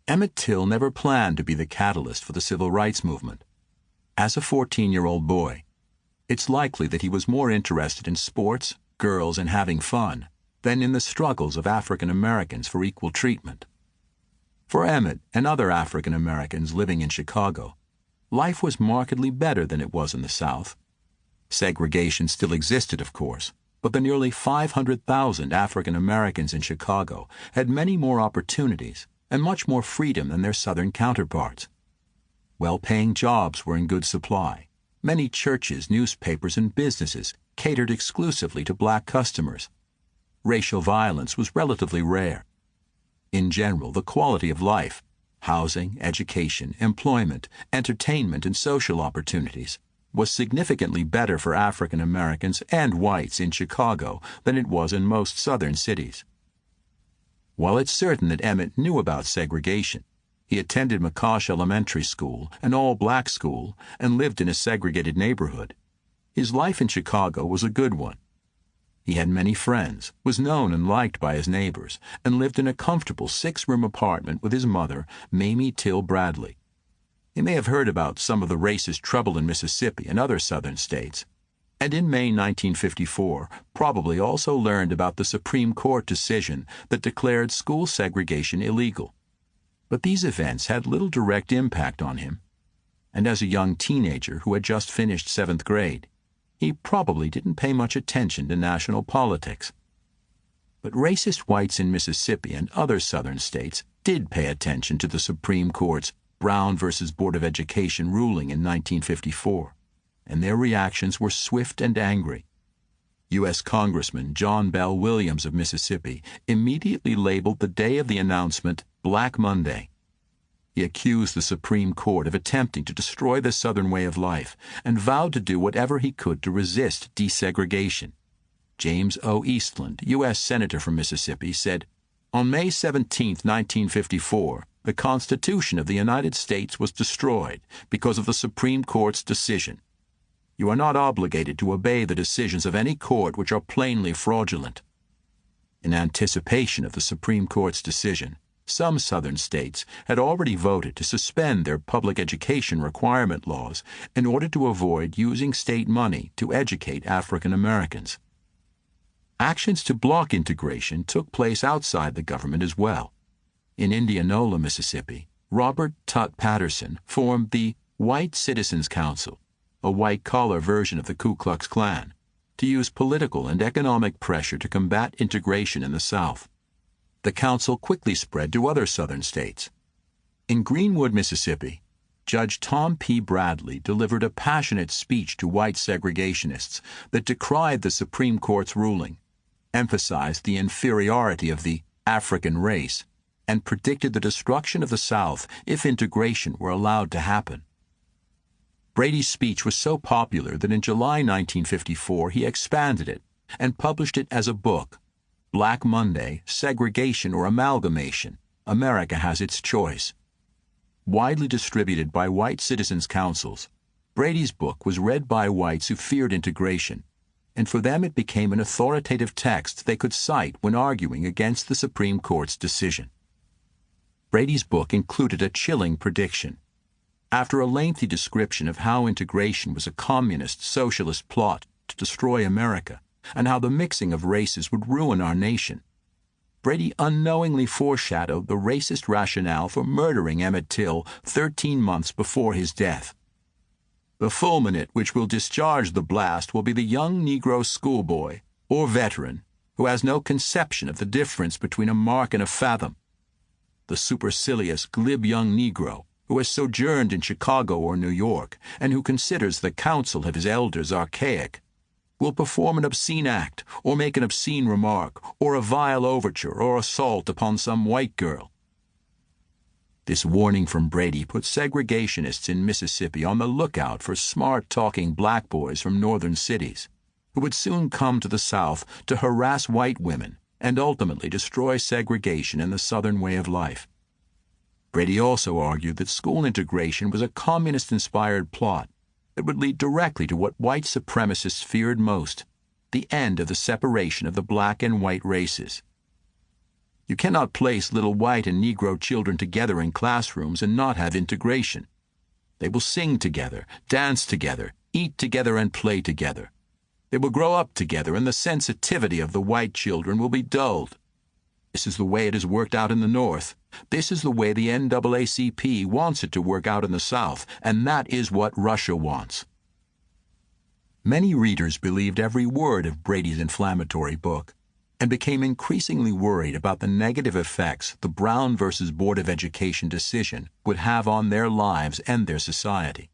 Emmett Till never planned to be the catalyst for the civil rights movement. As a 14-year-old boy, it's likely that he was more interested in sports, girls, and having fun than in the struggles of African Americans for equal treatment. For Emmett and other African Americans living in Chicago, life was markedly better than it was in the South. Segregation still existed, of course, but the nearly 500,000 African Americans in Chicago had many more opportunities and much more freedom than their Southern counterparts. Well-paying jobs were in good supply. Many churches, newspapers, and businesses catered exclusively to black customers. Racial violence was relatively rare. In general, the quality of life, housing, education, employment, entertainment, and social opportunities was significantly better for African Americans and whites in Chicago than it was in most Southern cities. While it's certain that Emmett knew about segregation, he attended McCosh Elementary School, an all-black school, and lived in a segregated neighborhood. His life in Chicago was a good one. He had many friends, was known and liked by his neighbors, and lived in a comfortable 6-room apartment with his mother, Mamie Till Bradley. He may have heard about some of the racist trouble in Mississippi and other Southern states, and in May 1954 probably also learned about the Supreme Court decision that declared school segregation illegal. But these events had little direct impact on him, and as a young teenager who had just finished 7th grade, he probably didn't pay much attention to national politics. But racist whites in Mississippi and other Southern states did pay attention to the Supreme Court's Brown v. Board of Education ruling in 1954, and their reactions were swift and angry. U.S. Congressman John Bell Williams of Mississippi immediately labeled the day of the announcement Black Monday. He accused the Supreme Court of attempting to destroy the Southern way of life and vowed to do whatever he could to resist desegregation. James O. Eastland, U.S. Senator from Mississippi, said, "On May 17, 1954, the Constitution of the United States was destroyed because of the Supreme Court's decision. You are not obligated to obey the decisions of any court which are plainly fraudulent." In anticipation of the Supreme Court's decision, some Southern states had already voted to suspend their public education requirement laws in order to avoid using state money to educate African Americans. Actions to block integration took place outside the government as well. In Indianola, Mississippi, Robert Tutt Patterson formed the White Citizens Council, a white-collar version of the Ku Klux Klan, to use political and economic pressure to combat integration in the South. The council quickly spread to other Southern states. In Greenwood, Mississippi, Judge Tom P. Bradley delivered a passionate speech to white segregationists that decried the Supreme Court's ruling, emphasized the inferiority of the African race, and predicted the destruction of the South if integration were allowed to happen. Brady's speech was so popular that in July 1954 he expanded it and published it as a book, Black Monday, Segregation or Amalgamation, America Has Its Choice. Widely distributed by white citizens' councils, Brady's book was read by whites who feared integration, and for them it became an authoritative text they could cite when arguing against the Supreme Court's decision. Brady's book included a chilling prediction. After a lengthy description of how integration was a communist socialist plot to destroy America and how the mixing of races would ruin our nation, Brady unknowingly foreshadowed the racist rationale for murdering Emmett Till 13 months before his death. "The fulminate which will discharge the blast will be the young Negro schoolboy or veteran who has no conception of the difference between a mark and a fathom. The supercilious, glib young Negro who has sojourned in Chicago or New York and who considers the counsel of his elders archaic will perform an obscene act or make an obscene remark or a vile overture or assault upon some white girl." This warning from Brady put segregationists in Mississippi on the lookout for smart-talking black boys from northern cities who would soon come to the South to harass white women and ultimately destroy segregation and the Southern way of life. Brady also argued that school integration was a communist-inspired plot that would lead directly to what white supremacists feared most, the end of the separation of the black and white races. You cannot place little white and Negro children together in classrooms and not have integration. They will sing together, dance together, eat together, and play together. They will grow up together, and the sensitivity of the white children will be dulled. This is the way it has worked out in the North. This is the way the NAACP wants it to work out in the South, and that is what Russia wants. Many readers believed every word of Brady's inflammatory book and became increasingly worried about the negative effects the Brown versus Board of Education decision would have on their lives and their society.